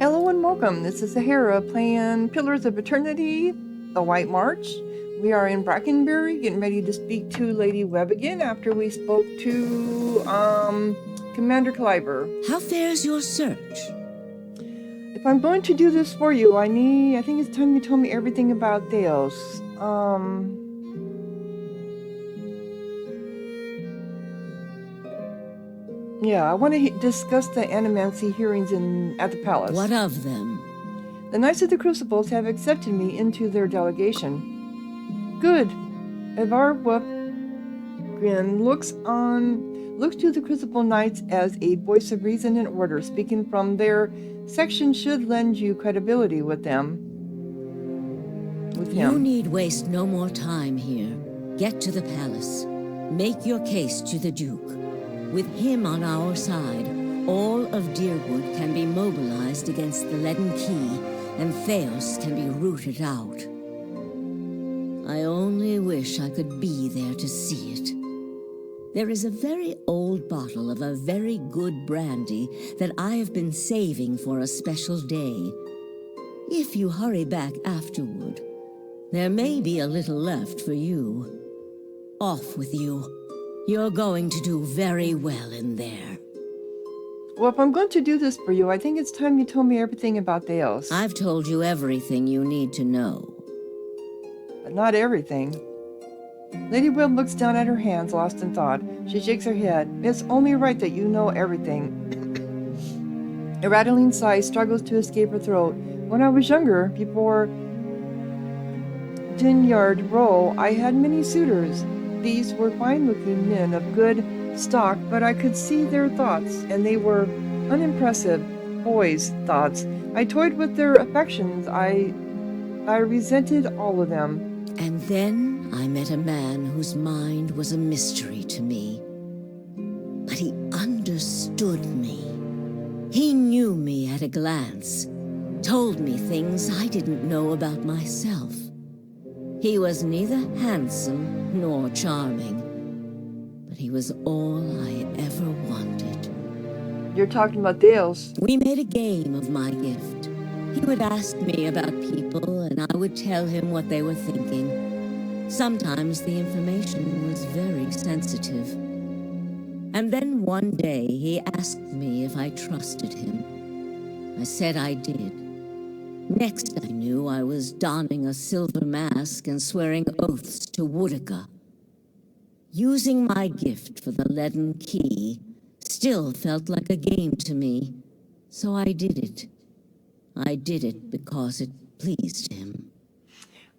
Hello and welcome. This is Sahara playing Pillars of Eternity, The White March. We are in Brackenbury, getting ready to speak to Lady Webb again after we spoke to Commander Clyber. How fares your search? If I'm going to do this for you, I think it's time you told me everything about Theos. Yeah, I want to discuss the animancy hearings at the palace. What of them? The Knights of the Crucibles have accepted me into their delegation. Good. Ivar Wupgrin looks to the Crucible Knights as a voice of reason and order. Speaking from their section should lend you credibility with them. You need waste no more time here. Get to the palace. Make your case to the Duke. With him on our side, all of Deerwood can be mobilized against the Leaden Key, and Theos can be rooted out. I only wish I could be there to see it. There is a very old bottle of a very good brandy that I have been saving for a special day. If you hurry back afterward, there may be a little left for you. Off with you. You're going to do very well in there. Well, if I'm going to do this for you, I think it's time you told me everything about Theos. I've told you everything you need to know. But not everything. Lady Webb looks down at her hands, lost in thought. She shakes her head. It's only right that you know everything. A rattling sigh struggles to escape her throat. When I was younger, before Dinyard Row, I had many suitors. These were fine-looking men of good stock, but I could see their thoughts, and they were unimpressive boys' thoughts. I toyed with their affections. I resented all of them. And then I met a man whose mind was a mystery to me. But he understood me. He knew me at a glance, told me things I didn't know about myself. He was neither handsome nor charming, but he was all I ever wanted. You're talking about Theos. We made a game of my gift. He would ask me about people, and I would tell him what they were thinking. Sometimes the information was very sensitive. And then one day he asked me if I trusted him. I said I did. Next I knew I was donning a silver mask and swearing oaths to Woodica. Using my gift for the Leaden Key still felt like a game to me, so I did it. I did it because it pleased him.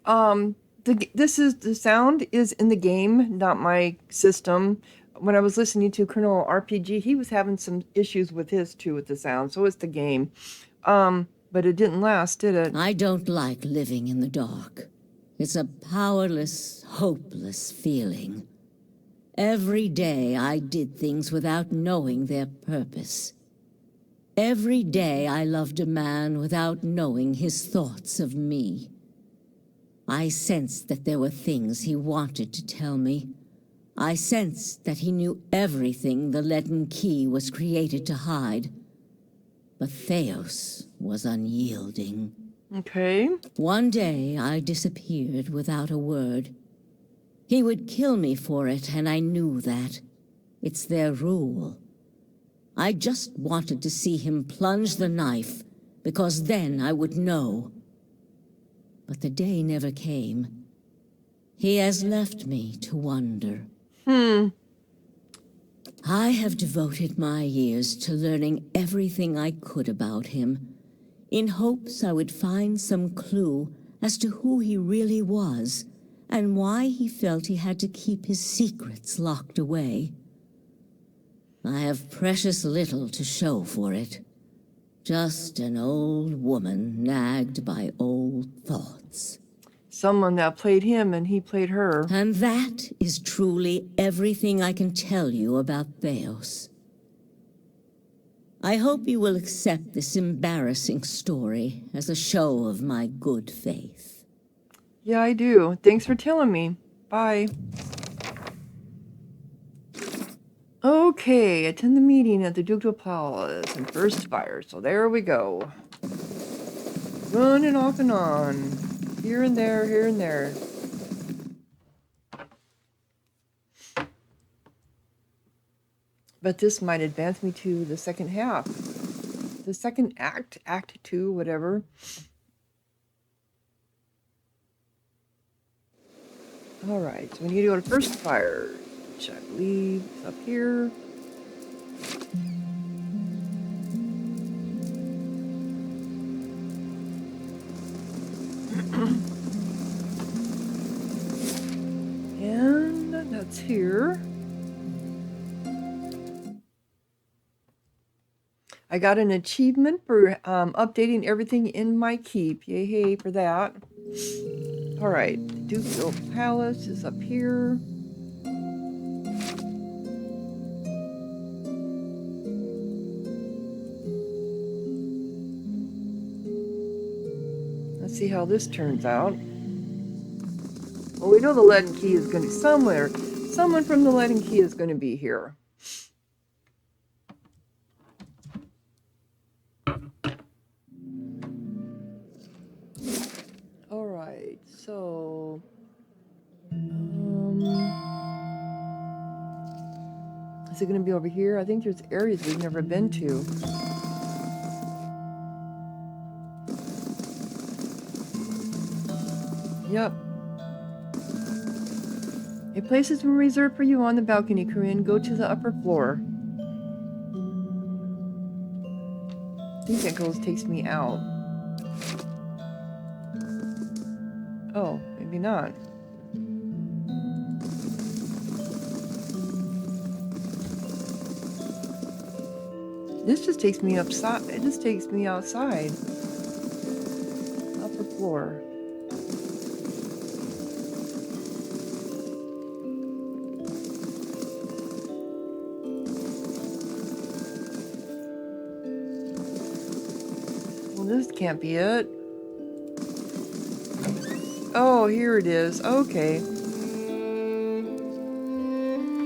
The sound is in the game, not my system. When I was listening to Colonel RPG, he was having some issues with his too with the sound, so it's the game. But it didn't last, did it? I don't like living in the dark. It's a powerless, hopeless feeling. Every day I did things without knowing their purpose. Every day I loved a man without knowing his thoughts of me. I sensed that there were things he wanted to tell me. I sensed that he knew everything the Leaden Key was created to hide. But Theos was unyielding. Okay. One day I disappeared without a word. He would kill me for it, and I knew that. It's their rule. I just wanted to see him plunge the knife, because then I would know. But the day never came. He has left me to wonder. I have devoted my years to learning everything I could about him, in hopes I would find some clue as to who he really was, and why he felt he had to keep his secrets locked away. I have precious little to show for it. Just an old woman nagged by old thoughts. Someone that played him and he played her. And that is truly everything I can tell you about Theos. I hope you will accept this embarrassing story as a show of my good faith. Yeah, I do. Thanks for telling me. Bye. Okay, attend the meeting at the Ducal Palace and first fire. So there we go. Running off and on. Here and there, here and there. But this might advance me to the second half. The second act, Act 2, whatever. Alright, so we need to go to first fire, which I believe is up here. And that's here. I got an achievement for updating everything in my keep. Yay, hey for that. Alright, the Ducal Palace is up here. Let's see how this turns out. Well, we know the Leaden Key is going to be somewhere. Someone from the Leaden Key is going to be here. Alright, so... is it going to be over here? I think there's areas we've never been to. Yep. A place has been reserved for you on the balcony, Corinne. Go to the upper floor. I think that takes me out. Oh, maybe not. This just takes me upside. It just takes me outside. Upper floor. Well, this can't be it. Oh, here it is. Okay.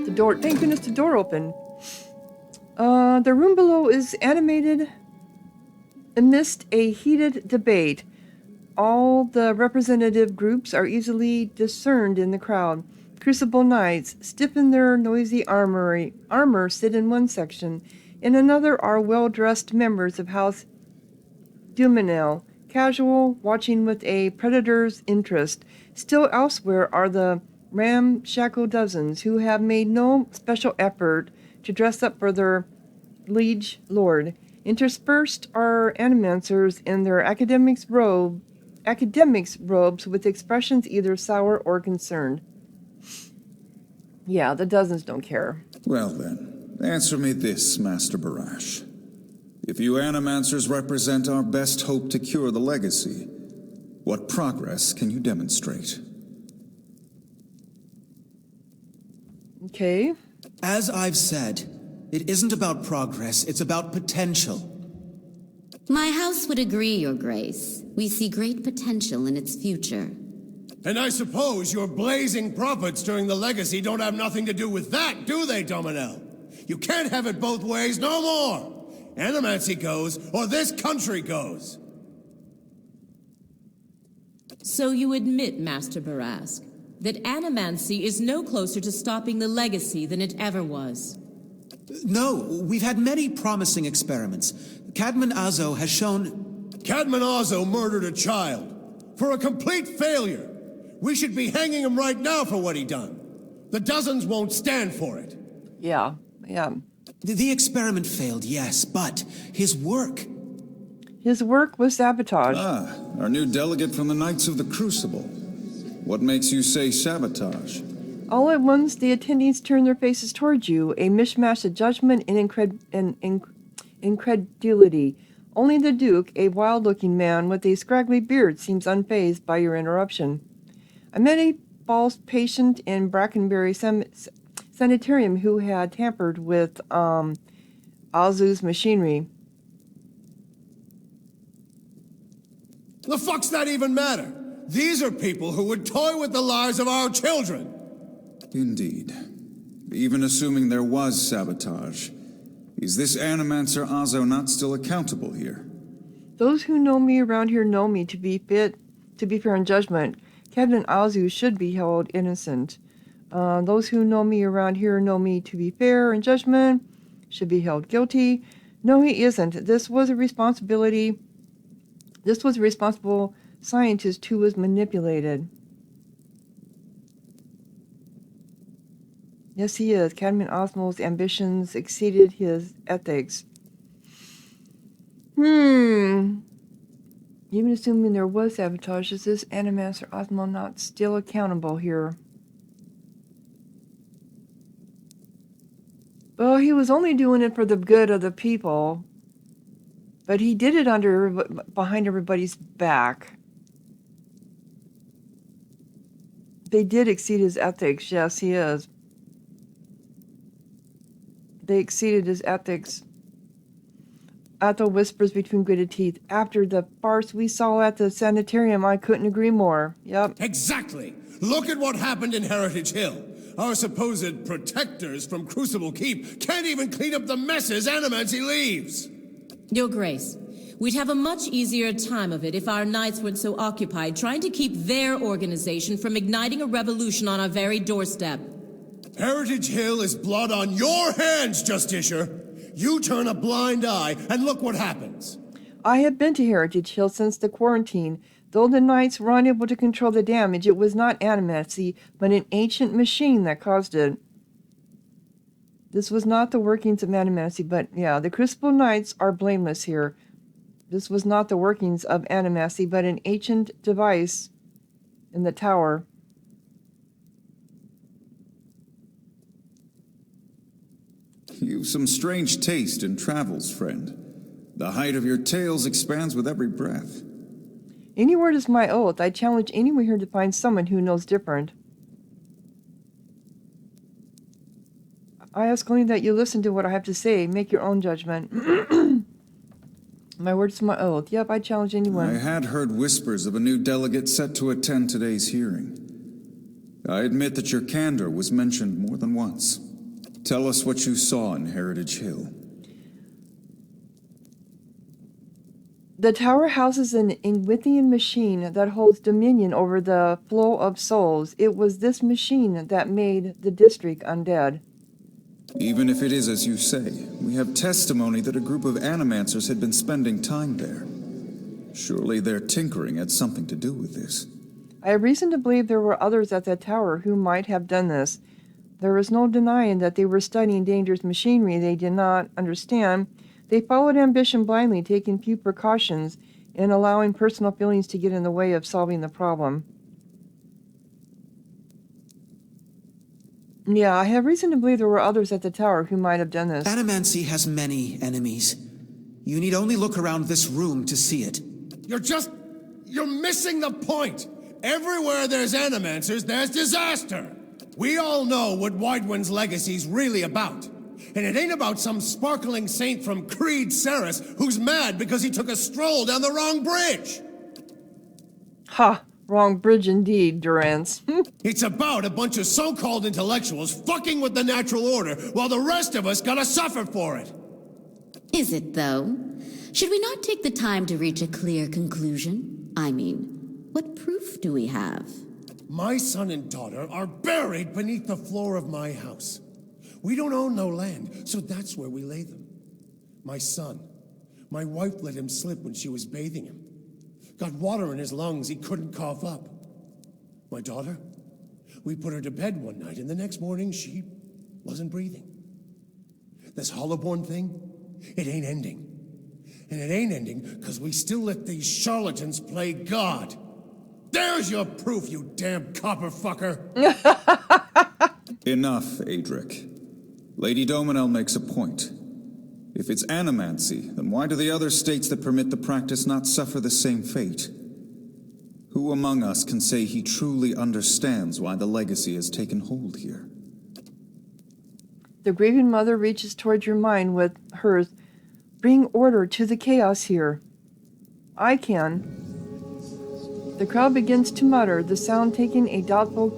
The door. Thank goodness the door opened. The room below is animated amidst a heated debate. All the representative groups are easily discerned in the crowd. Crucible knights, stiff in their noisy armor, sit in one section. In another are well-dressed members of House Duminel, casual, watching with a predator's interest. Still elsewhere are the ramshackle dozens who have made no special effort to dress up for their liege lord. Interspersed are animancers in their academics robes with expressions either sour or concerned. Yeah, the dozens don't care. Well then, answer me this, Master Barash. If you animancers represent our best hope to cure the legacy, what progress can you demonstrate? Okay. As I've said, it isn't about progress, it's about potential. My house would agree, Your Grace. We see great potential in its future. And I suppose your blazing profits during the legacy don't have nothing to do with that, do they, Dominel? You can't have it both ways no more! Animancy goes, or this country goes! So you admit, Master Barask, that animancy is no closer to stopping the legacy than it ever was. No, we've had many promising experiments. Cadman Azo has shown... Cadman Azo murdered a child. For a complete failure. We should be hanging him right now for what he done. The dozens won't stand for it. Yeah. The experiment failed, yes, but his work... His work was sabotage. Ah, our new delegate from the Knights of the Crucible. What makes you say sabotage? All at once, the attendees turn their faces towards you, a mishmash of judgment and incredulity. Only the Duke, a wild-looking man with a scraggly beard, seems unfazed by your interruption. I met a false patient in Brackenbury Sanitarium who had tampered with Azu's machinery. The fuck's that even matter? These are people who would toy with the lives of our children. Indeed. Even assuming there was sabotage, is this Animancer Azo not still accountable here? Those who know me around here know me to be fair in judgment. Captain Azu should be held innocent. Those who know me around here know me to be fair in judgment, should be held guilty. No, he isn't. This was a responsible scientist who was manipulated. Yes, he is. Cadman Osmo's ambitions exceeded his ethics. Even assuming there was sabotage, is this Animaster Osmo not still accountable here? Well, he was only doing it for the good of the people, but he did it behind everybody's back. They did exceed his ethics. Yes, he is. They exceeded his ethics. Athel whispers between gritted teeth. After the farce we saw at the sanitarium, I couldn't agree more. Yep. Exactly. Look at what happened in Heritage Hill. Our supposed protectors from Crucible Keep can't even clean up the messes Animancy leaves. Your Grace, we'd have a much easier time of it if our knights weren't so occupied trying to keep their organization from igniting a revolution on our very doorstep. Heritage Hill is blood on your hands, Justicia. You turn a blind eye, and look what happens. I have been to Heritage Hill since the quarantine. Though the knights were unable to control the damage, it was not Animancy, but an ancient machine that caused it. This was not the workings of Animancy, but yeah, the Crucible Knights are blameless here. This was not the workings of Animancy, but an ancient device in the tower. You've some strange taste in travels, friend. The height of your tales expands with every breath. Any word is my oath. I challenge anyone here to find someone who knows different. I ask only that you listen to what I have to say. Make your own judgment. My word is my oath. Yep, I challenge anyone. I had heard whispers of a new delegate set to attend today's hearing. I admit that your candor was mentioned more than once. Tell us what you saw in Heritage Hill. The tower houses an Ingwithian machine that holds dominion over the flow of souls. It was this machine that made the district undead. Even if it is as you say, we have testimony that a group of animancers had been spending time there. Surely their tinkering had something to do with this. I have reason to believe there were others at that tower who might have done this. There is no denying that they were studying dangerous machinery they did not understand. They followed ambition blindly, taking few precautions and allowing personal feelings to get in the way of solving the problem. Yeah, I have reason to believe there were others at the tower who might have done this. Animancy has many enemies. You need only look around this room to see it. You're missing the point. Everywhere there's Animancers, there's disaster. We all know what Widewind's legacy's really about. And it ain't about some sparkling saint from Creed Ceres who's mad because he took a stroll down the wrong bridge. Ha! Wrong bridge indeed, Durance. It's about a bunch of so-called intellectuals fucking with the natural order while the rest of us gotta suffer for it. Is it, though? Should we not take the time to reach a clear conclusion? I mean, what proof do we have? My son and daughter are buried beneath the floor of my house. We don't own no land, so that's where we lay them. My son, my wife let him slip when she was bathing him. Got water in his lungs he couldn't cough up. My daughter, we put her to bed one night, and the next morning she wasn't breathing. This Hollowborn thing, it ain't ending. And it ain't ending because we still let these charlatans play God. There's your proof, you damn copper fucker! Enough, Adric. Lady Dominel makes a point. If it's animancy, then why do the other states that permit the practice not suffer the same fate? Who among us can say he truly understands why the legacy has taken hold here? The grieving mother reaches towards your mind with hers. Bring order to the chaos here. I can. The crowd begins to mutter, the sound taking a doubtful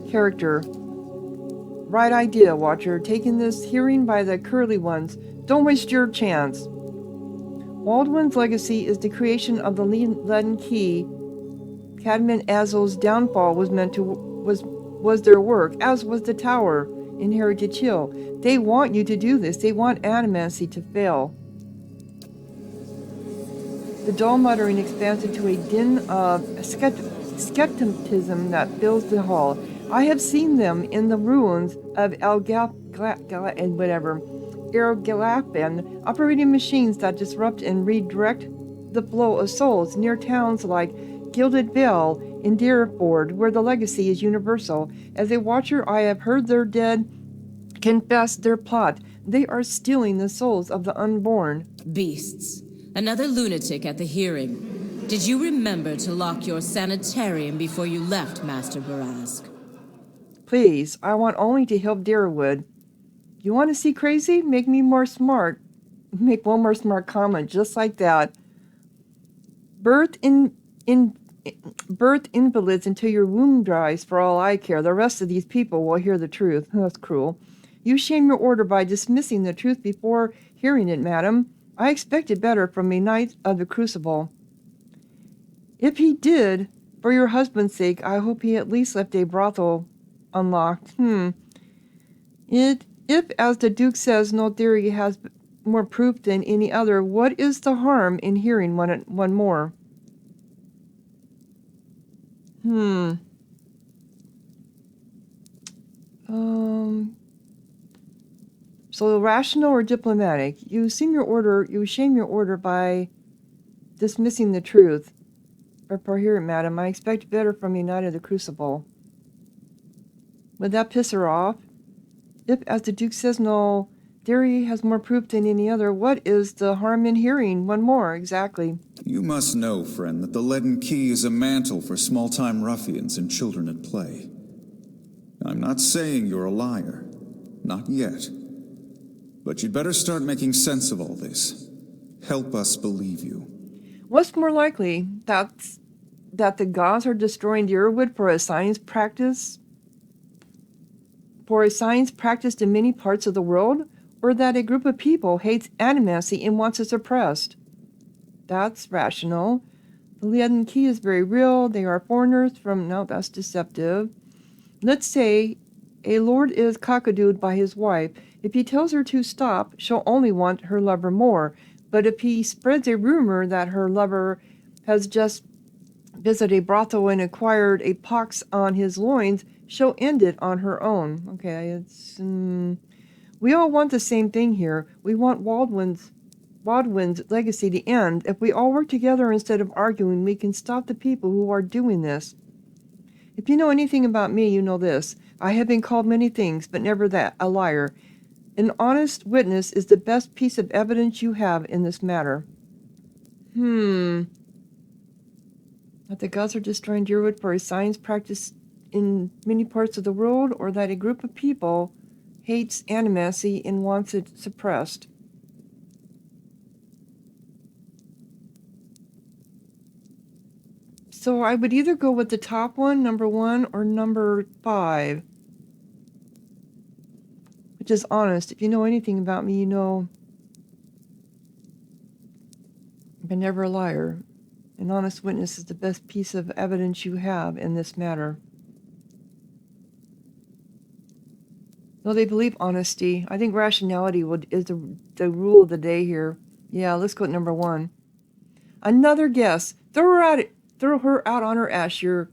character. Right idea, Watcher. Taking this hearing by the curly ones. Don't waste your chance. Baldwin's legacy is the creation of the Leaden Key. Cadman Azo's downfall was their work, as was the tower in Heritage Hill. They want you to do this. They want Animancy to fail. The dull muttering expands into a din of skepticism that fills the hall. I have seen them in the ruins of Ergalapan, operating machines that disrupt and redirect the flow of souls near towns like Gilded Vale in Deerford, where the legacy is universal. As a watcher, I have heard their dead confess their plot. They are stealing the souls of the unborn. Beasts. Another lunatic at the hearing. Did you remember to lock your sanitarium before you left, Master Barask? Please, I want only to help Deerwood. You want to see crazy? Make me more smart. Make one more smart comment, just like that. Birth invalids until your womb dries, for all I care. The rest of these people will hear the truth. That's cruel. You shame your order by dismissing the truth before hearing it, madam. I expected better from a knight of the Crucible. If he did, for your husband's sake, I hope he at least left a brothel unlocked. If, as the Duke says, no theory has more proof than any other, what is the harm in hearing one more? So rational or diplomatic? You shame your order by dismissing the truth. For here, madam, I expect better from a knight of the Crucible. Would that piss her off? If, as the Duke says, no theory has more proof than any other, what is the harm in hearing one more, exactly? You must know, friend, that the Leaden Key is a mantle for small-time ruffians and children at play. I'm not saying you're a liar. Not yet. But you'd better start making sense of all this. Help us believe you. What's more likely, that the gods are destroying Deerwood for a science practice? For a science practiced in many parts of the world? Or that a group of people hates animacy and wants it suppressed? That's rational. The Leaden Key is very real. They are foreigners from... No, that's deceptive. Let's say a lord is cockadooed by his wife. If he tells her to stop, she'll only want her lover more. But if he spreads a rumor that her lover has just visited a brothel and acquired a pox on his loins, she'll end it on her own. Okay, it's... We all want the same thing here. We want Baldwin's legacy to end. If we all work together instead of arguing, we can stop the people who are doing this. If you know anything about me, you know this. I have been called many things, but never that, a liar. An honest witness is the best piece of evidence you have in this matter. That the gods are destroying Deerwood for a science practice in many parts of the world, or that a group of people hates animacy and wants it suppressed. So I would either go with the top one, number 1, or number 5. Which is honest. If you know anything about me, you know I'm never a liar. An honest witness is the best piece of evidence you have in this matter. No, they believe honesty. I think rationality is the rule of the day here. Yeah, let's go with number 1. Another guess. Throw her out on her ass, Your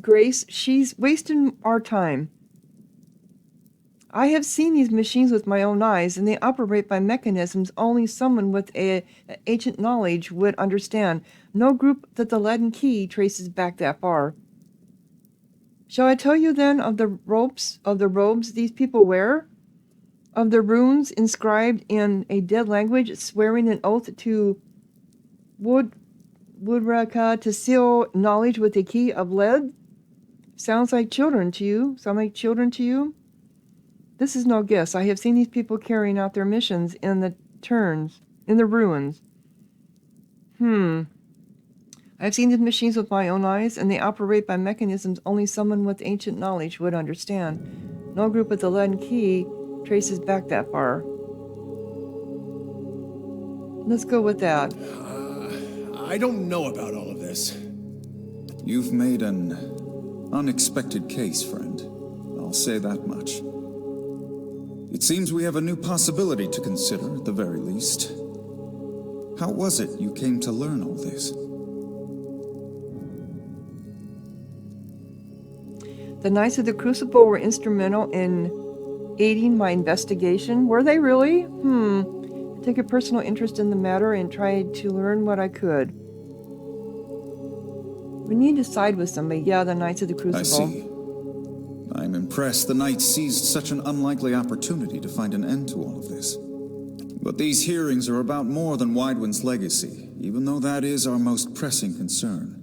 Grace. She's wasting our time. I have seen these machines with my own eyes, and they operate by mechanisms only someone with ancient knowledge would understand. No group that the Leaden Key traces back that far. Shall I tell you then of the robes these people wear? Of the runes inscribed in a dead language, swearing an oath to Woodraka to seal knowledge with a key of lead? Sounds like children to you? This is no guess. I have seen these people carrying out their missions in the ruins. I've seen these machines with my own eyes, and they operate by mechanisms only someone with ancient knowledge would understand. No group at the Leaden Key traces back that far. Let's go with that. I don't know about all of this. You've made an unexpected case, friend. I'll say that much. It seems we have a new possibility to consider, at the very least. How was it you came to learn all this? The Knights of the Crucible were instrumental in aiding my investigation. Were they really? I took a personal interest in the matter and tried to learn what I could. We need to side with somebody. Yeah, the Knights of the Crucible. I see. I'm impressed the Knights seized such an unlikely opportunity to find an end to all of this. But these hearings are about more than Widewind's legacy, even though that is our most pressing concern.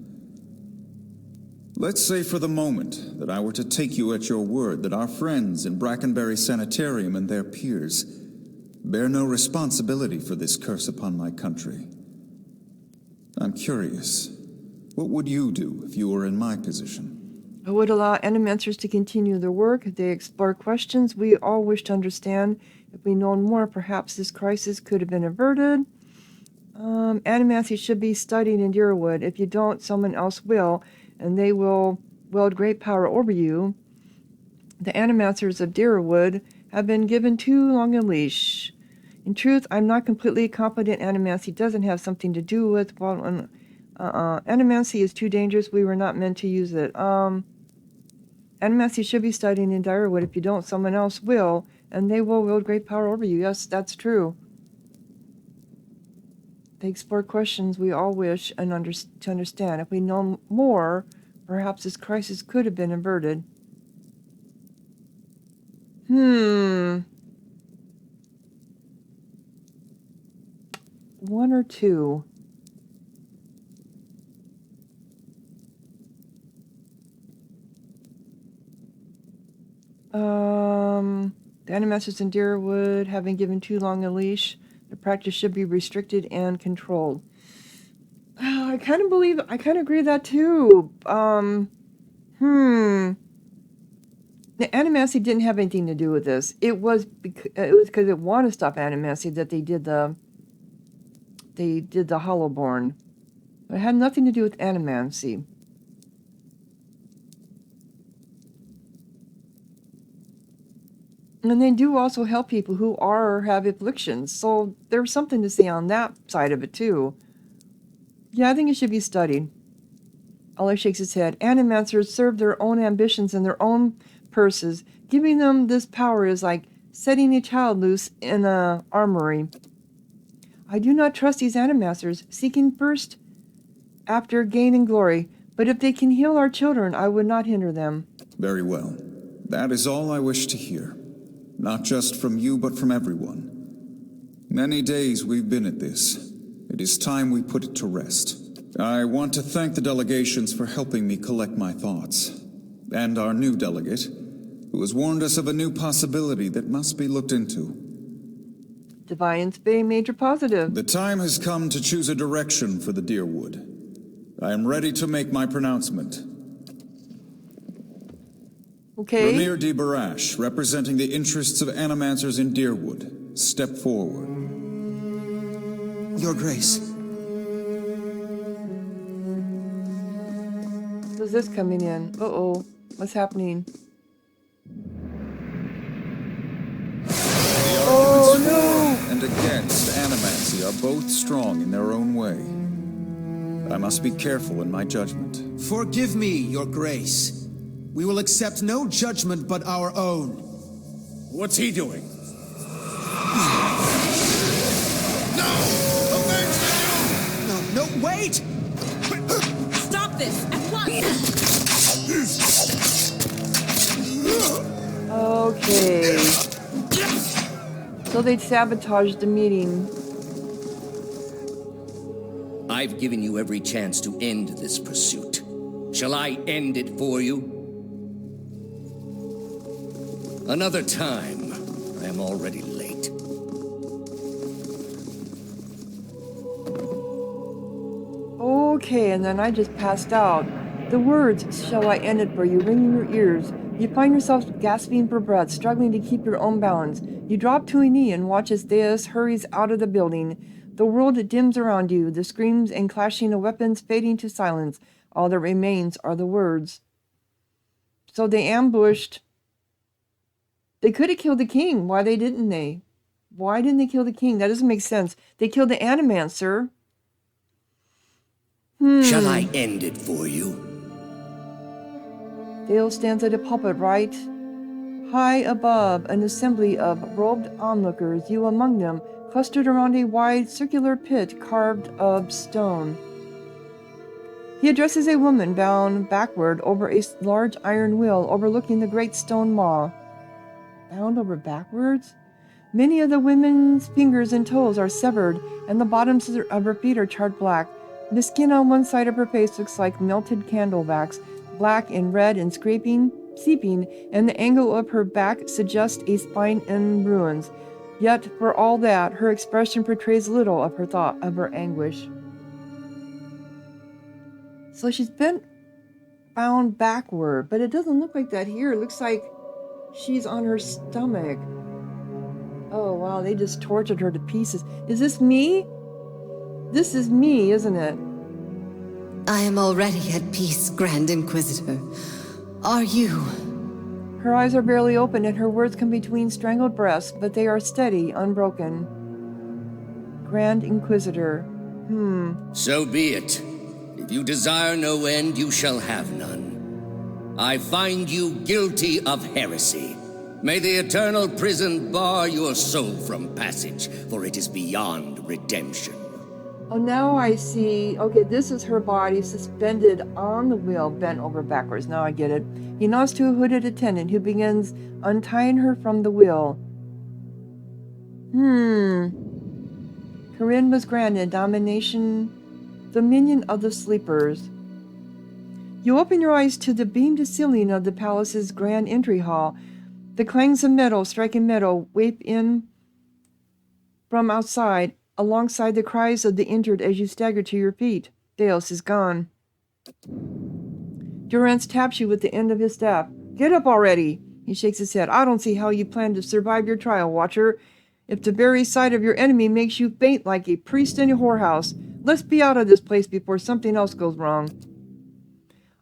Let's say for the moment that I were to take you at your word that our friends in Brackenbury Sanitarium and their peers bear no responsibility for this curse upon my country. I'm curious, what would you do if you were in my position? I would allow animancers to continue their work. If they explore questions we all wish to understand. If we know more, perhaps this crisis could have been averted. Animancy should be studied in Deerwood. If you don't, someone else will, and they will wield great power over you. The animancers of Deerwood have been given too long a leash. In truth, I'm not completely confident animancy doesn't have something to do with, animancy is too dangerous. We were not meant to use it. Animancy should be studied in Deerwood. If you don't, someone else will, and they will wield great power over you. Yes, that's true. They explore questions we all wish to understand. If we know more, perhaps this crisis could have been averted. One or two. The animators in Deerwood have been given too long a leash. The practice should be restricted and controlled. I kind of agree with that too. The animancy didn't have anything to do with this. It was because it wanted to stop animancy that they did the Hollowborn. It had nothing to do with animancy. And they do also help people who have afflictions, so there's something to say on that side of it too. Yeah, I think it should be studied. Allah shakes his head. Animancers serve their own ambitions and their own purses. Giving them this power is like setting a child loose in an armory. I do not trust these animancers, seeking first after gain and glory. But if they can heal our children, I would not hinder them. Very well. That is all I wish to hear. Not just from you, but from everyone. Many days we've been at this. It is time we put it to rest. I want to thank the delegations for helping me collect my thoughts. And our new delegate, who has warned us of a new possibility that must be looked into. Defiance Bay Major Positive. The time has come to choose a direction for the Deerwood. I am ready to make my pronouncement. Okay. Ramir D. Barash, representing the interests of animancers in Deerwood, step forward. Your Grace. Who's this coming in? Uh-oh. What's happening? Oh, no! And against animancy are both strong in their own way. I must be careful in my judgment. Forgive me, Your Grace. We will accept no judgment but our own. What's he doing? No! Avenge the Duke! No, wait! Stop this at once! Okay. So they sabotaged the meeting. I've given you every chance to end this pursuit. Shall I end it for you? Another time. I am already late. Okay, and then I just passed out. The words, "Shall I end it for you," ring in your ears. You find yourself gasping for breath, struggling to keep your own balance. You drop to a knee and watch as Theus hurries out of the building. The world dims around you, the screams and clashing of weapons fading to silence. All that remains are the words. So they ambushed. They could have killed the king. Why didn't they? Why didn't they kill the king? That doesn't make sense. They killed the Animancer. Shall I end it for you? Dale stands at a pulpit right high above an assembly of robed onlookers, you among them, clustered around a wide circular pit carved of stone. He addresses a woman bound backward over a large iron wheel overlooking the great stone maw. Bound over backwards? Many of the women's fingers and toes are severed, and the bottoms of her feet are charred black. The skin on one side of her face looks like melted candle wax, black and red and seeping, and the angle of her back suggests a spine in ruins. Yet, for all that, her expression portrays little of her thought of her anguish. So she's been bound backward, but it doesn't look like that here. It looks like she's on her stomach. Oh, wow, they just tortured her to pieces. Is this me? This is me, isn't it? I am already at peace, Grand Inquisitor. Are you? Her eyes are barely open and her words come between strangled breaths, but they are steady, unbroken. Grand Inquisitor. So be it. If you desire no end, you shall have none. I find you guilty of heresy. May the eternal prison bar your soul from passage, for it is beyond redemption. Oh, now I see. Okay, this is her body suspended on the wheel, bent over backwards. Now I get it. He nods to a hooded attendant who begins untying her from the wheel. Corinne was granted dominion of the sleepers. You open your eyes to the beamed ceiling of the palace's grand entry hall. The clangs of metal striking metal wave in from outside, alongside the cries of the injured as you stagger to your feet. Deus is gone. Durance taps you with the end of his staff. Get up already! He shakes his head. I don't see how you plan to survive your trial, Watcher. If the very sight of your enemy makes you faint like a priest in a whorehouse, let's be out of this place before something else goes wrong.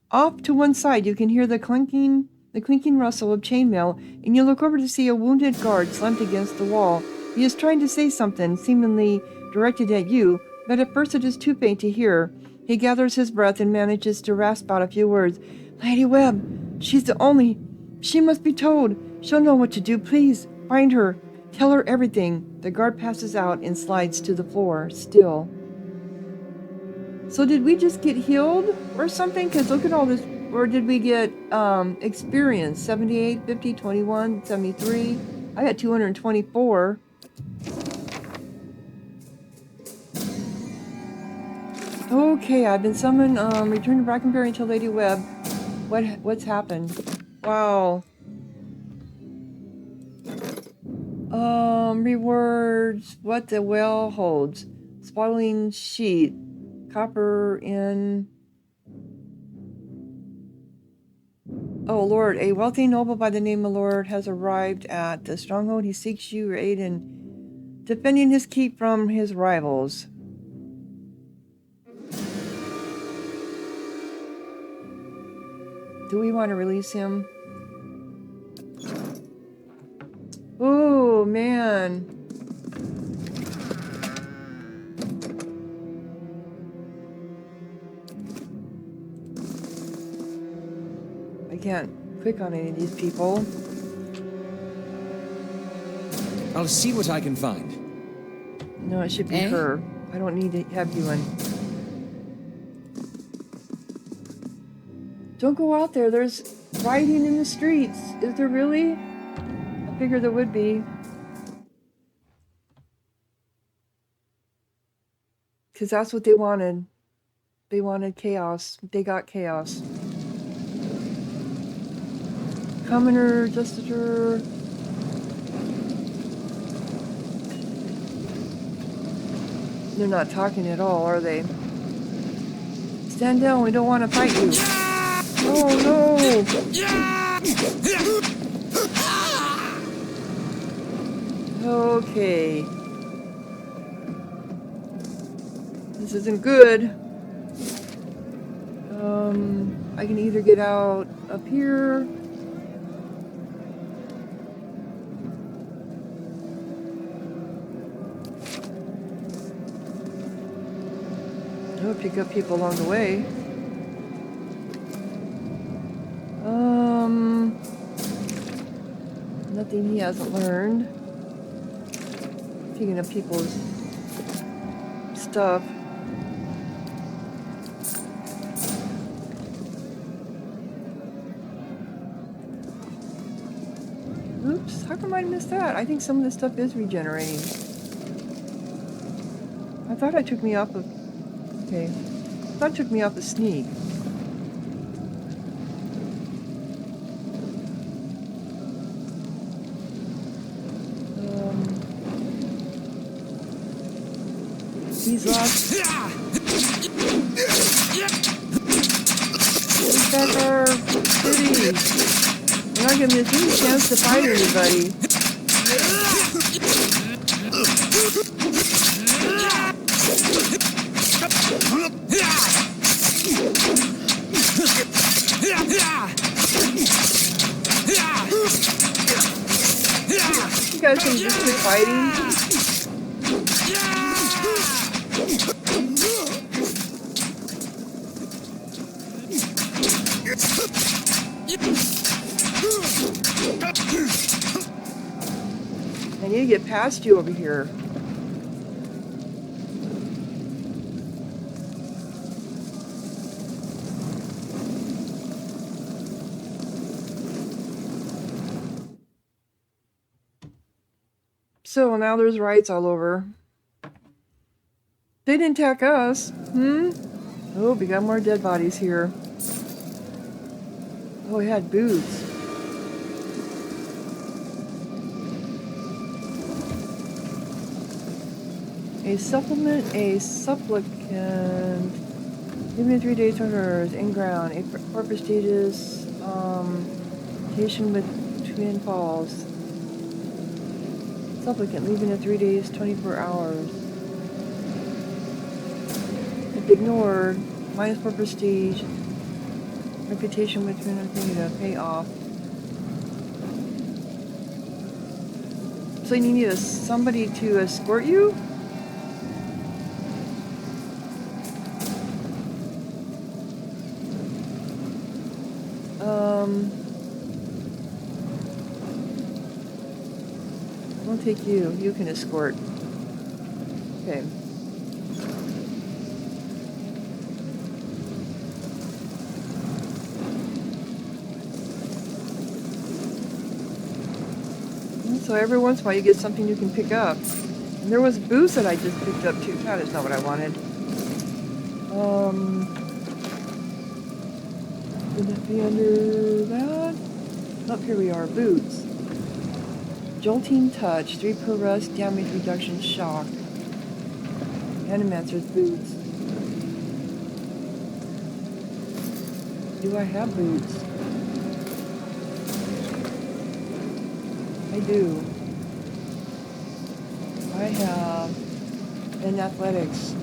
Off to one side, you can hear the clinking rustle of chainmail, and you look over to see a wounded guard slumped against the wall. He is trying to say something, seemingly directed at you, but at first it is too faint to hear. He gathers his breath and manages to rasp out a few words. Lady Webb, she's the only. She must be told. She'll know what to do. Please, find her. Tell her everything. The guard passes out and slides to the floor, still. So did we just get healed or something? Because look at all this. Or did we get experience? 78, 50, 21, 73. I got 224. Okay, I've been summoned. Return to Brackenbury until Lady Webb. What's happened? Wow. Rewards. What the well holds. Spoiling sheet. Copper in. Oh, Lord, a wealthy noble by the name of Lord has arrived at the stronghold. He seeks your aid in defending his keep from his rivals. Do we want to release him? Oh, man. I can't click on any of these people. I'll see what I can find. No, it should be her. I don't need to have you in. Don't go out there. There's rioting in the streets. Is there really? I figured there would be. Because that's what they wanted. They wanted chaos. They got chaos. Commoner, Justicer. They're not talking at all, are they? Stand down, we don't want to fight you. Oh no! Okay. This isn't good. I can either get out up here. I'll pick up people along the way. Nothing he hasn't learned. Picking up people's stuff. Oops, how come I missed that? I think some of this stuff is regenerating. I thought I took me off of... Okay. I thought it took me off the sneak. He's lost. Take back our city. We're not giving this any chance to fight anybody. You guys can just quit fighting. I need to get past you over here. So now there's riots all over. They didn't attack us. Oh, we got more dead bodies here. Oh, we had boots. A supplicant. Give me 3 days to hers. In ground. A corpus status. Station with Twin Falls. Supplicant. Leaving in 3 days, 24 hours. If ignored. -4 prestige. Reputation with Twin Theta. Pay off. So you need somebody to escort you? I'll take you. You can escort. Okay. So every once in a while you get something you can pick up. And there was booze that I just picked up too. God, that's not what I wanted. Would it be under that? Up here we are. Boots. Jolting touch. 3 per rust. Damage reduction. Shock. Animancer's boots. Do I have boots? I do. I have in athletics.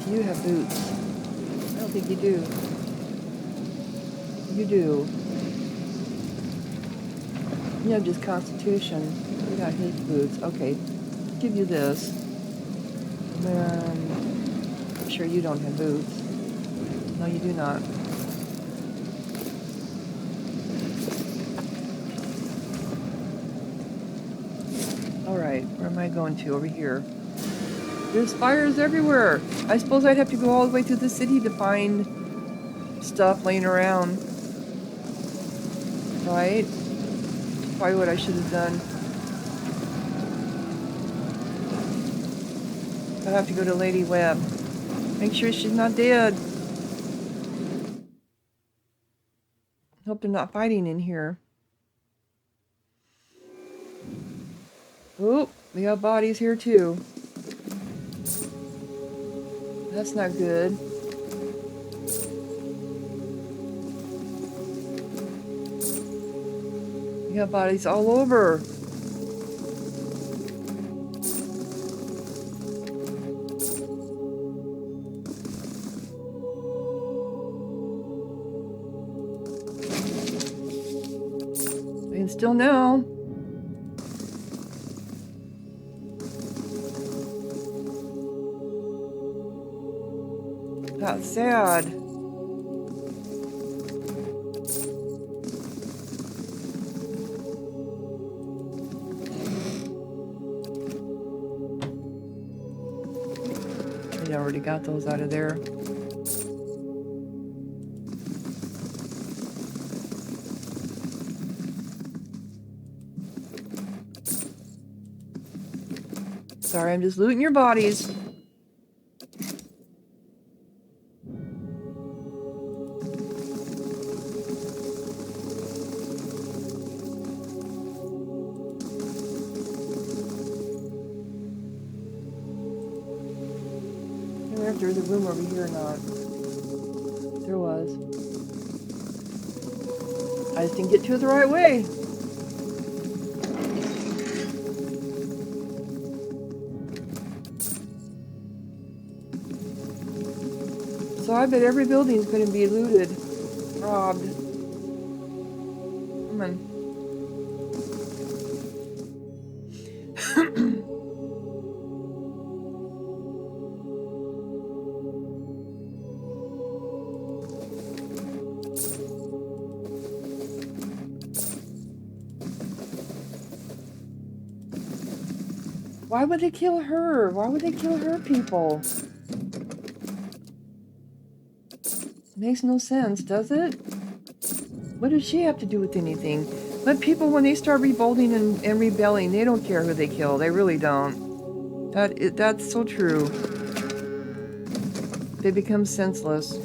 Do you have boots? I don't think you do. You do. You have just Constitution. You got his boots. Okay. Give you this. And then I'm sure you don't have boots. No, you do not. Alright, where am I going to? Over here. There's fires everywhere. I suppose I'd have to go all the way through the city to find stuff laying around. Right? Probably what I should have done. I'd have to go to Lady Webb. Make sure she's not dead. Hope they're not fighting in here. Oh, we got bodies here too. That's not good. You got bodies all over. And still now. That's sad. I already got those out of there. Sorry, I'm just looting your bodies. I wonder if there's a room over here or not. There was. I just didn't get to it the right way. So I bet every building is going to be looted, robbed. Come on. Why would they kill her? Why would they kill her people? Makes no sense, does it? What does she have to do with anything? But people, when they start revolting and rebelling, they don't care who they kill. They really don't. That's so true. They become senseless.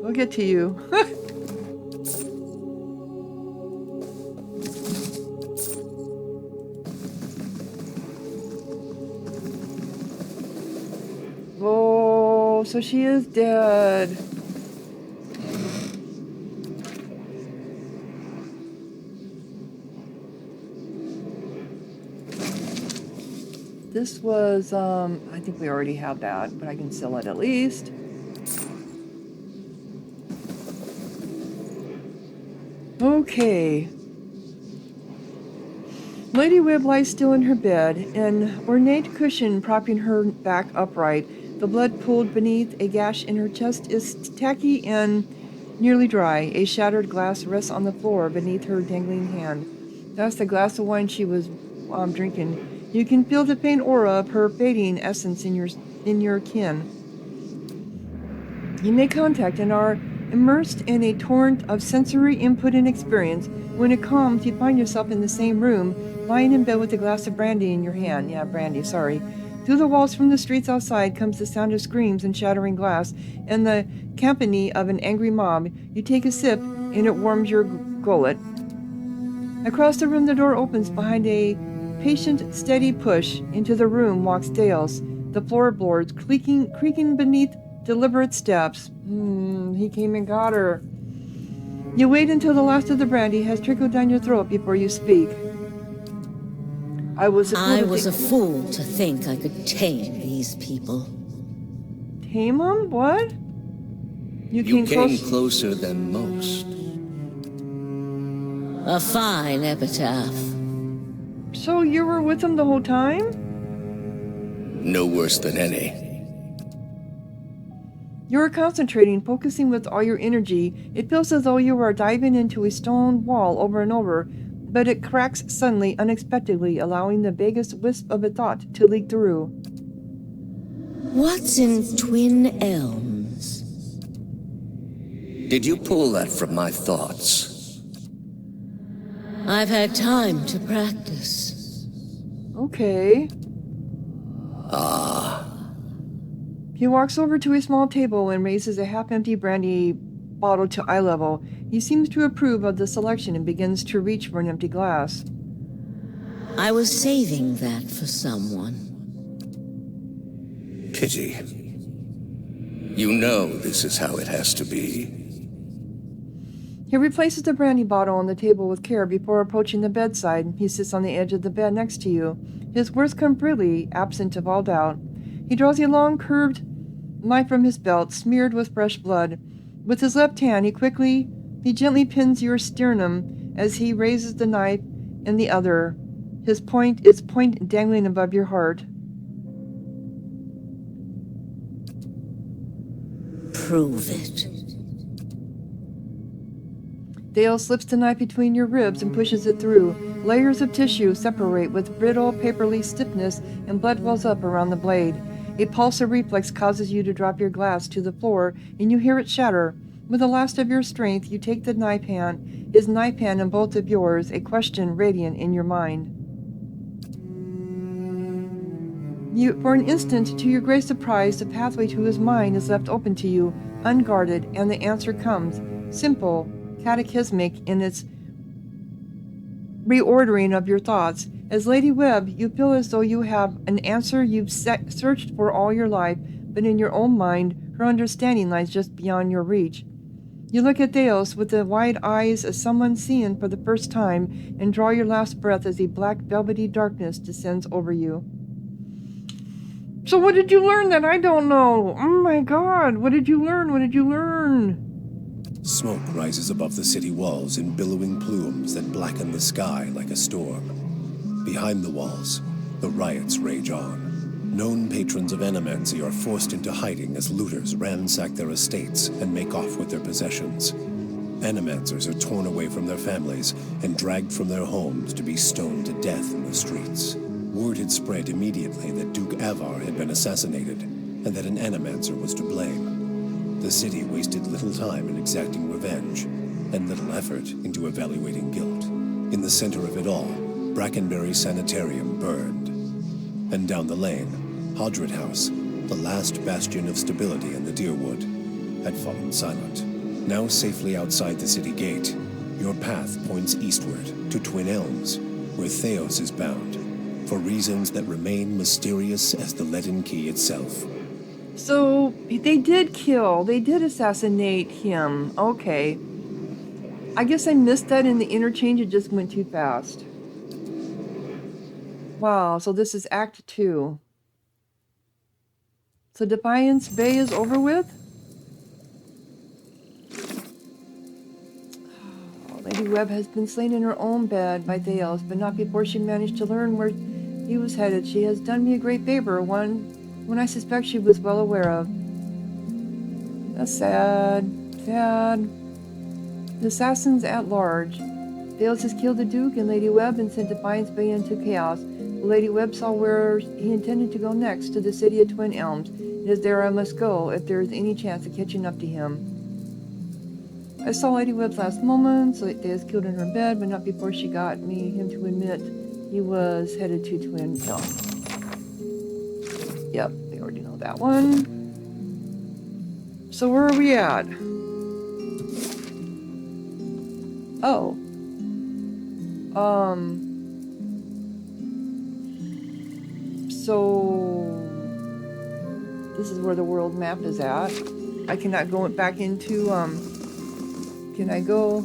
I'll get to you. Oh, so she is dead. This was, I think we already have that, but I can sell it at least. Okay. Lady Wib lies still in her bed, an ornate cushion propping her back upright. The blood pooled beneath a gash in her chest is tacky and nearly dry. A shattered glass rests on the floor beneath her dangling hand. That's the glass of wine she was drinking. You can feel the faint aura of her fading essence in your kin. You make contact and are immersed in a torrent of sensory input and experience. When it calms, you find yourself in the same room, lying in bed with a glass of brandy in your hand. Yeah, brandy, sorry. Through the walls from the streets outside comes the sound of screams and shattering glass, and the company of an angry mob. You take a sip, and it warms your gullet. Across the room, the door opens behind a patient, steady push. Into the room walks Dales, the floorboards creaking beneath deliberate steps. He came and got her. You wait until the last of the brandy has trickled down your throat before you speak. I was a fool to think I could tame these people. Tame them? What? You came closer than most. A fine epitaph. So you were with them the whole time? No worse than any. You're concentrating, focusing with all your energy. It feels as though you are diving into a stone wall over and over, but it cracks suddenly, unexpectedly, allowing the vaguest wisp of a thought to leak through. What's in Twin Elms? Did you pull that from my thoughts? I've had time to practice. Okay. He walks over to a small table and raises a half-empty brandy bottle to eye level. He seems to approve of the selection and begins to reach for an empty glass. I was saving that for someone. Pity. You know this is how it has to be. He replaces the brandy bottle on the table with care before approaching the bedside. He sits on the edge of the bed next to you. His words come freely, absent of all doubt. He draws a long, curved knife from his belt, smeared with fresh blood. With his left hand, he gently pins your sternum as he raises the knife in the other, its point dangling above your heart. Prove it. Dale slips the knife between your ribs and pushes it through. Layers of tissue separate with brittle, papery stiffness, and blood wells up around the blade. A pulse of reflex causes you to drop your glass to the floor, and you hear it shatter. With the last of your strength, you take his knife hand in both of yours, a question radiant in your mind. For an instant, to your great surprise, the pathway to his mind is left open to you, unguarded, and the answer comes, simple, catechismic in its reordering of your thoughts. As Lady Webb, you feel as though you have an answer you've searched for all your life, but in your own mind, her understanding lies just beyond your reach. You look at Deos with the wide eyes of someone seeing for the first time, and draw your last breath as a black velvety darkness descends over you. So what did you learn that I don't know? Oh my god, what did you learn? What did you learn? Smoke rises above the city walls in billowing plumes that blacken the sky like a storm. Behind the walls, the riots rage on. Known patrons of Animancy are forced into hiding as looters ransack their estates and make off with their possessions. Animancers are torn away from their families and dragged from their homes to be stoned to death in the streets. Word had spread immediately that Duke Avar had been assassinated, and that an Animancer was to blame. The city wasted little time in exacting revenge, and little effort into evaluating guilt. In the center of it all, Brackenbury Sanitarium burned. And down the lane, Hodred House, the last bastion of stability in the Deerwood, had fallen silent. Now safely outside the city gate, your path points eastward to Twin Elms, where Theos is bound, for reasons that remain mysterious as the Leaden Key itself. So, they did assassinate him. Okay. I guess I missed that in the interchange, it just went too fast. Wow, so this is Act 2. So Defiance Bay is over with? Lady Webb has been slain in her own bed by Thales, but not before she managed to learn where he was headed. She has done me a great favor, one I suspect she was well aware of. That's sad. Sad. The assassins at large. Thales has killed the Duke and Lady Webb and sent Defiance Bay into chaos. Lady Webb saw where he intended to go next, to the city of Twin Elms. It is there I must go, if there is any chance of catching up to him. I saw Lady Webb's last moments. They was killed in her bed, but not before she got him to admit he was headed to Twin Elms. Yep, we already know that one. So where are we at? Oh. So this is where the world map is at. I cannot go back into, can I go?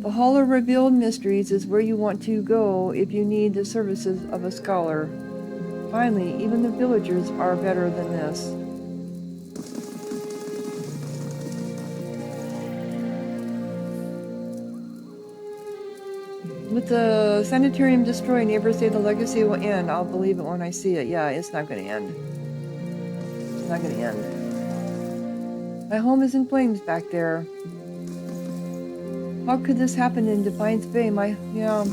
The Hall of Revealed Mysteries is where you want to go if you need the services of a scholar. Finally, even the villagers are better than this. With the sanitarium destroyed, neighbors say the legacy will end. I'll believe it when I see it. Yeah, it's not going to end. It's not going to end. My home is in flames back there. How could this happen in Defiance Bay? Yeah.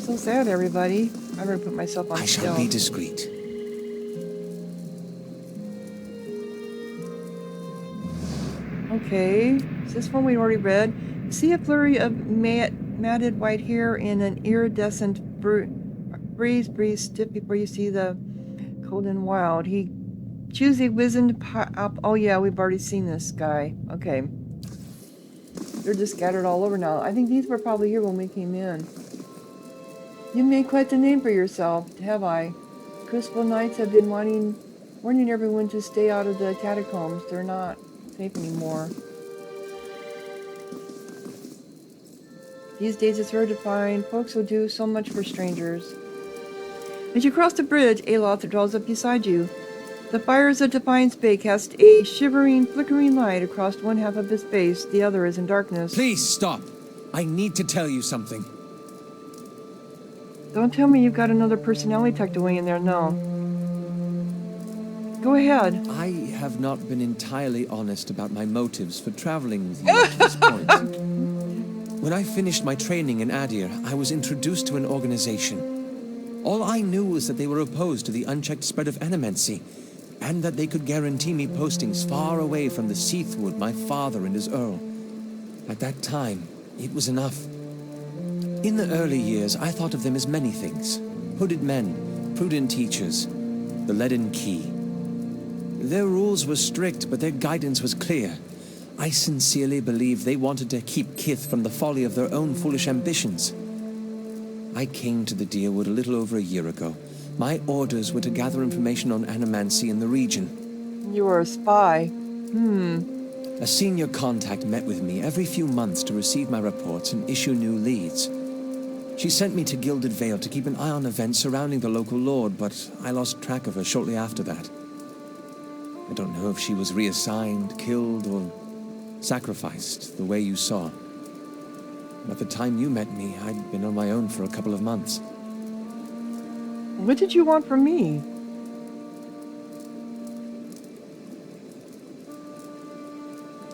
So sad, everybody. I better put myself on I still. shall be discreet. Okay. Is this one we already read? See a flurry of matted white hair in an iridescent breeze stiff before you see the cold and wild. He Choose a wizened up. Oh yeah, we've already seen this guy. Okay. They're just scattered all over now. I think these were probably here when we came in. You made quite the name for yourself, have I? Crucible Knights have been warning everyone to stay out of the catacombs. They're not safe anymore. These days it's rare to find folks who do so much for strangers. As you cross the bridge, Aloth draws up beside you. The fires of Defiance Bay cast a shivering, flickering light across one half of its base. The other is in darkness. Please stop. I need to tell you something. Don't tell me you've got another personality tucked away in there, no. Go ahead. I have not been entirely honest about my motives for traveling with you up to this point. When I finished my training in Adir, I was introduced to an organization. All I knew was that they were opposed to the unchecked spread of animancy, and that they could guarantee me postings far away from the Seathwood my father and his Earl. At that time, it was enough. In the early years, I thought of them as many things. Hooded men, prudent teachers, the Leaden Key. Their rules were strict, but their guidance was clear. I sincerely believed they wanted to keep Kith from the folly of their own foolish ambitions. I came to the Deerwood a little over a year ago. My orders were to gather information on animancy in the region. You were a spy. A senior contact met with me every few months to receive my reports and issue new leads. She sent me to Gilded Vale to keep an eye on events surrounding the local lord, but I lost track of her shortly after that. I don't know if she was reassigned, killed, or sacrificed the way you saw. At the time you met me, I'd been on my own for a couple of months. What did you want from me?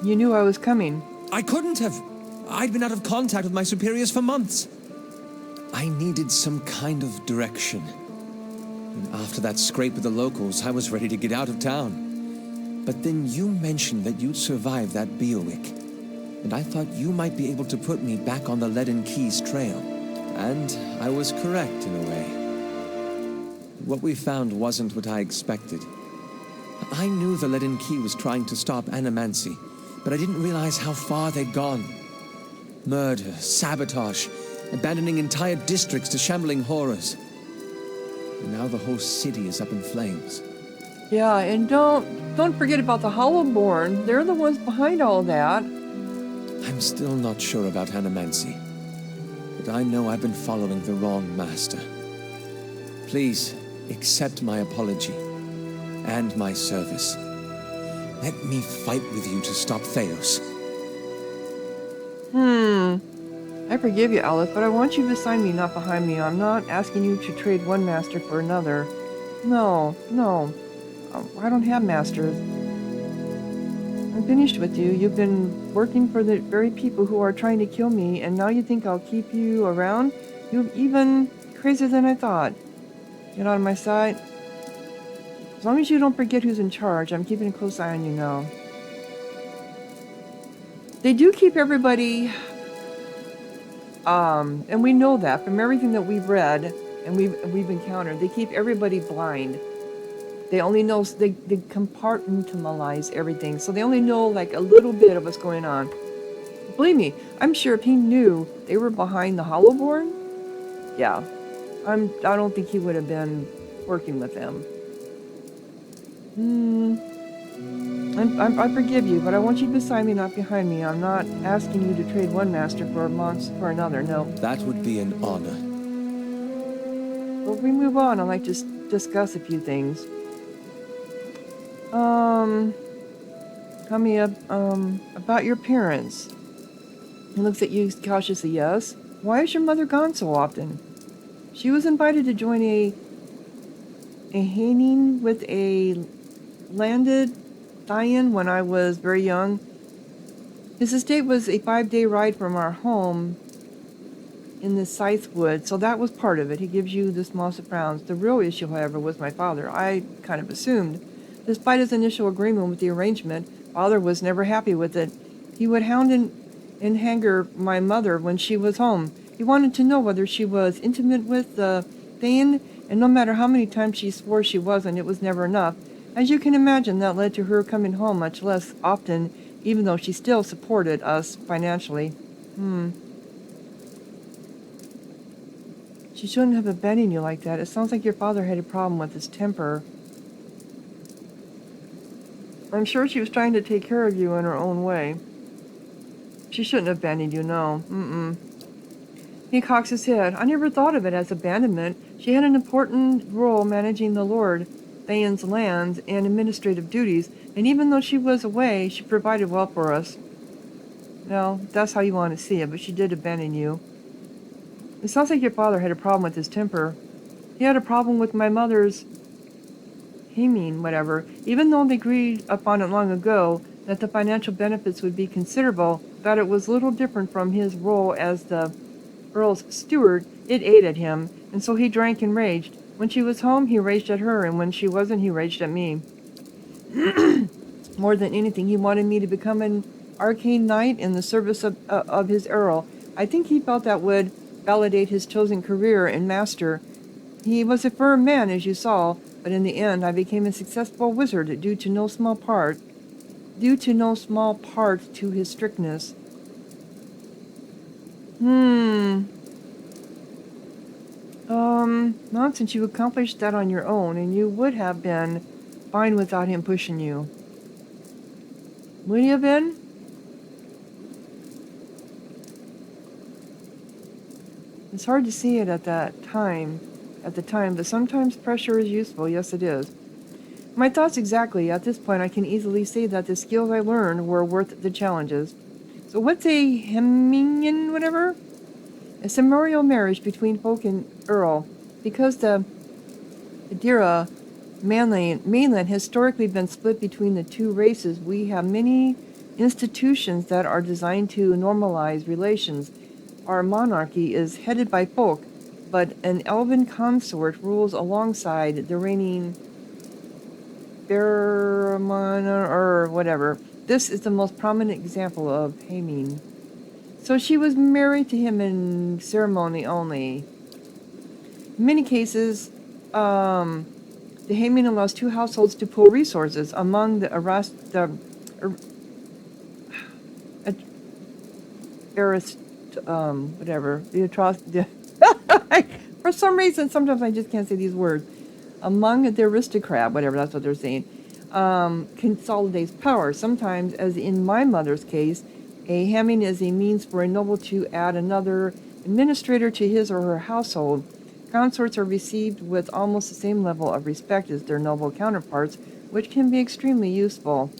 You knew I was coming. I couldn't have. I'd been out of contact with my superiors for months. I needed some kind of direction. And after that scrape with the locals, I was ready to get out of town. But then you mentioned that you'd survived that Beowick, and I thought you might be able to put me back on the Leaden Key's trail. And I was correct in a way. What we found wasn't what I expected. I knew the Leaden Key was trying to stop animancy, but I didn't realize how far they'd gone. Murder, sabotage, abandoning entire districts to shambling horrors. And now the whole city is up in flames. Yeah, and don't forget about the Hollowborn. They're the ones behind all that. I'm still not sure about animancy, but I know I've been following the wrong master. Please, accept my apology and my service. Let me fight with you to stop Theos. I forgive you, Aleph, but I want you beside me, not behind me. I'm not asking you to trade one master for another. No. I don't have masters. I'm finished with you. You've been working for the very people who are trying to kill me, and now you think I'll keep you around? You're even crazier than I thought. Get out of my sight. As long as you don't forget who's in charge, I'm keeping a close eye on you now. They do keep everybody, and we know that from everything that we've read and we've encountered. They keep everybody blind. They only know, they compartmentalize everything, so they only know like a little bit of what's going on. Believe me, I'm sure if he knew they were behind the Hollowborn, yeah, I don't think he would have been working with them. I forgive you, but I want you beside me, not behind me. I'm not asking you to trade one master for for another, no. That would be an honor. But if we move on, I'd like to discuss a few things. Tell me about your parents. He looks at you cautiously, yes. Why is your mother gone so often? She was invited to join a hanging with a landed Dian when I was very young. His estate was a 5-day ride from our home in the Scythewood, so that was part of it. He gives you the small surrounds. The real issue, however, was my father. I kind of assumed. Despite his initial agreement with the arrangement, father was never happy with it. He would hound and hanger my mother when she was home. He wanted to know whether she was intimate with the Thane, and no matter how many times she swore she wasn't, it was never enough. As you can imagine, that led to her coming home much less often, even though she still supported us financially. She shouldn't have abandoned you like that. It sounds like your father had a problem with his temper. I'm sure she was trying to take care of you in her own way. She shouldn't have abandoned you, no. He cocks his head. I never thought of it as abandonment. She had an important role managing the Lord Thane's lands and administrative duties, and even though she was away, she provided well for us. Well, that's how you want to see it, but she did abandon you. It sounds like your father had a problem with his temper. He had a problem with my mother's whatever. Even though they agreed upon it long ago that the financial benefits would be considerable, that it was little different from his role as the Earl's steward, it ate at him, and so he drank and raged. When she was home, he raged at her, and when she wasn't, he raged at me. More than anything, he wanted me to become an arcane knight in the service of his Earl. I think he felt that would validate his chosen career and master. He was a firm man, as you saw, but in the end, I became a successful wizard due to no small part to his strictness. Nonsense, you accomplished that on your own, and you would have been fine without him pushing you. Would you have been? It's hard to see it at the time, but sometimes pressure is useful. Yes, it is. My thoughts exactly. At this point, I can easily say that the skills I learned were worth the challenges. So what's a Hemmingen whatever? A ceremonial marriage between folk and Earl. Because the Dira mainland has historically been split between the two races, we have many institutions that are designed to normalize relations. Our monarchy is headed by folk, but an elven consort rules alongside the reigning Baramon or whatever. This is the most prominent example of Hameen. So she was married to him in ceremony only. In many cases, the Hameen allows two households to pool resources among the for some reason, sometimes I just can't say these words. Among the aristocrat, whatever, that's what they're saying, consolidates power. Sometimes, as in my mother's case, a Hamming is a means for a noble to add another administrator to his or her household. Consorts are received with almost the same level of respect as their noble counterparts, which can be extremely useful.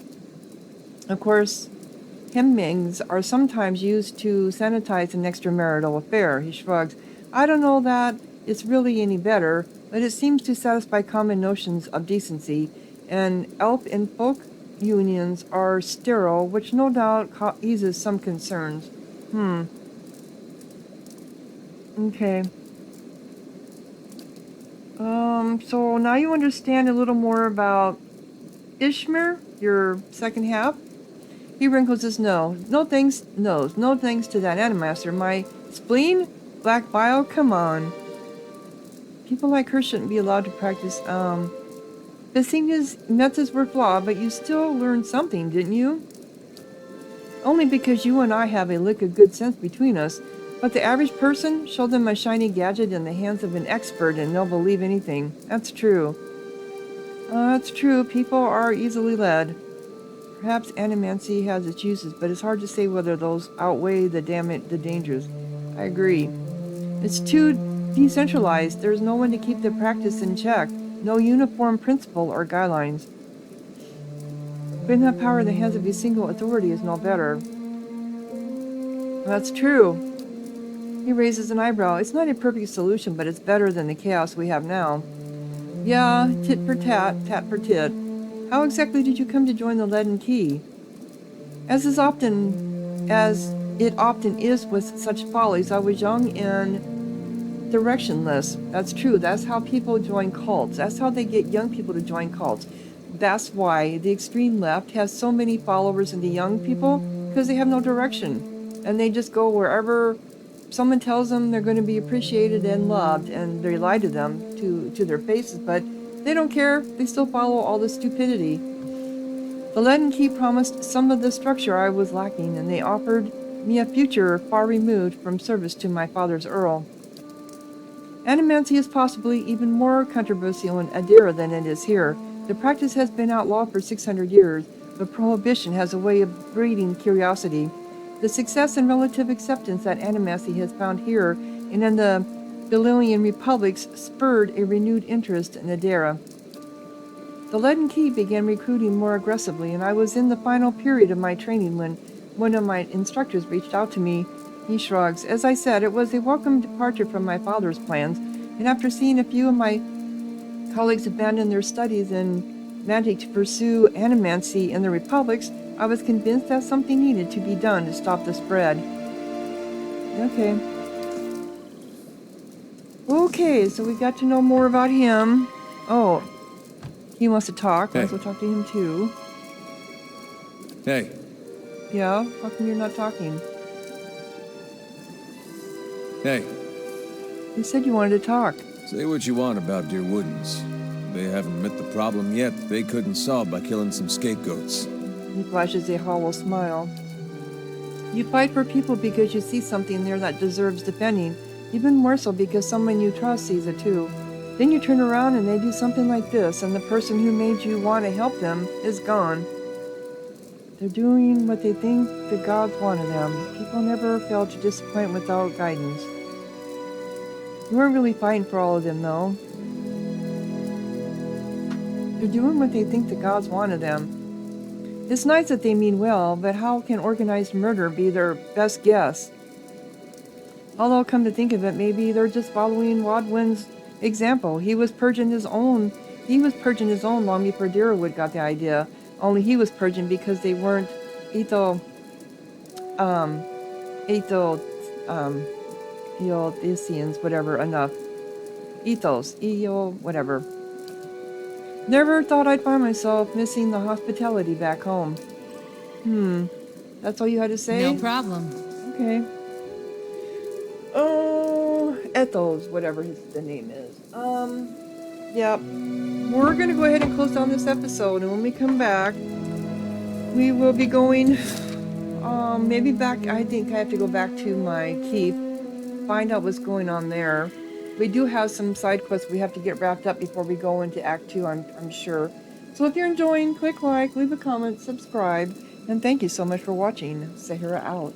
Of course, hemmings are sometimes used to sanitize an extramarital affair. He shrugs. I don't know that it's really any better, but it seems to satisfy common notions of decency, and elf and folk unions are sterile, which no doubt eases some concerns. Okay. So now you understand a little more about Ishmir, your second half? He wrinkles his nose. No thanks to that animaster. My spleen? Black bile? Come on. People like her shouldn't be allowed to practice, Basinga's methods were flawed, but you still learned something, didn't you? Only because you and I have a lick of good sense between us. But the average person, show them a shiny gadget in the hands of an expert and they'll believe anything. That's true. That's true. People are easily led. Perhaps animancy has its uses, but it's hard to say whether those outweigh the dangers. I agree. It's too decentralized. There's no one to keep the practice in check. No uniform principle or guidelines. Putting that power in the hands of a single authority is no better. That's true. He raises an eyebrow. It's not a perfect solution, but it's better than the chaos we have now. Yeah, tit for tat, tat for tit. How exactly did you come to join the Leaden Key? As it often is with such follies, I was young and directionless. That's true. That's how people join cults. That's how they get young people to join cults. That's why the extreme left has so many followers in the young people, because they have no direction. And they just go wherever someone tells them they're going to be appreciated and loved, and they lie to them to their faces, but They don't care. They still follow all the stupidity. The Leaden Key promised some of the structure I was lacking, and they offered me a future far removed from service to my father's Earl. Animancy is possibly even more controversial in Adira than it is here. The practice has been outlawed for 600 years, but prohibition has a way of breeding curiosity. The success and relative acceptance that animancy has found here and in the Belilian republics spurred a renewed interest in Adira. The Leaden Key began recruiting more aggressively, and I was in the final period of my training when one of my instructors reached out to me. He shrugs. As I said, it was a welcome departure from my father's plans, and after seeing a few of my colleagues abandon their studies and managing to pursue animancy in the republics, I was convinced that something needed to be done to stop the spread. Okay, so we got to know more about him. Oh, he wants to talk. Hey. Might as well talk to him too. Hey, Yeah, how come you're not talking? hey, You said you wanted to talk. say what you want about Dear Woodens. They haven't met the problem yet they couldn't solve by killing some scapegoats. He flashes a hollow smile. You fight for people because you see something there that deserves defending, even more so because someone you trust sees it too. Then you turn around and they do something like this, and the person who made you want to help them is gone. They're doing what they think the gods wanted them. People never fail to disappoint without guidance. You weren't really fighting for all of them, though. They're doing what they think the gods wanted them. It's nice that they mean well, but how can organized murder be their best guess? Although, come to think of it, maybe they're just following Wadwin's example. He was purging his own long before Dirawood got the idea. Only he was purging because they weren't Eothesians, whatever, enough. Whatever. Never thought I'd find myself missing the hospitality back home. That's all you had to say? No problem. Okay. Oh, Ethos, whatever the name is. Yeah. We're gonna go ahead and close down this episode, and when we come back, we will be going, maybe back, I think I have to go back to my keep, find out what's going on there. We do have some side quests we have to get wrapped up before we go into Act 2, I'm sure. So if you're enjoying, click like, leave a comment, subscribe, and thank you so much for watching. Sahara out.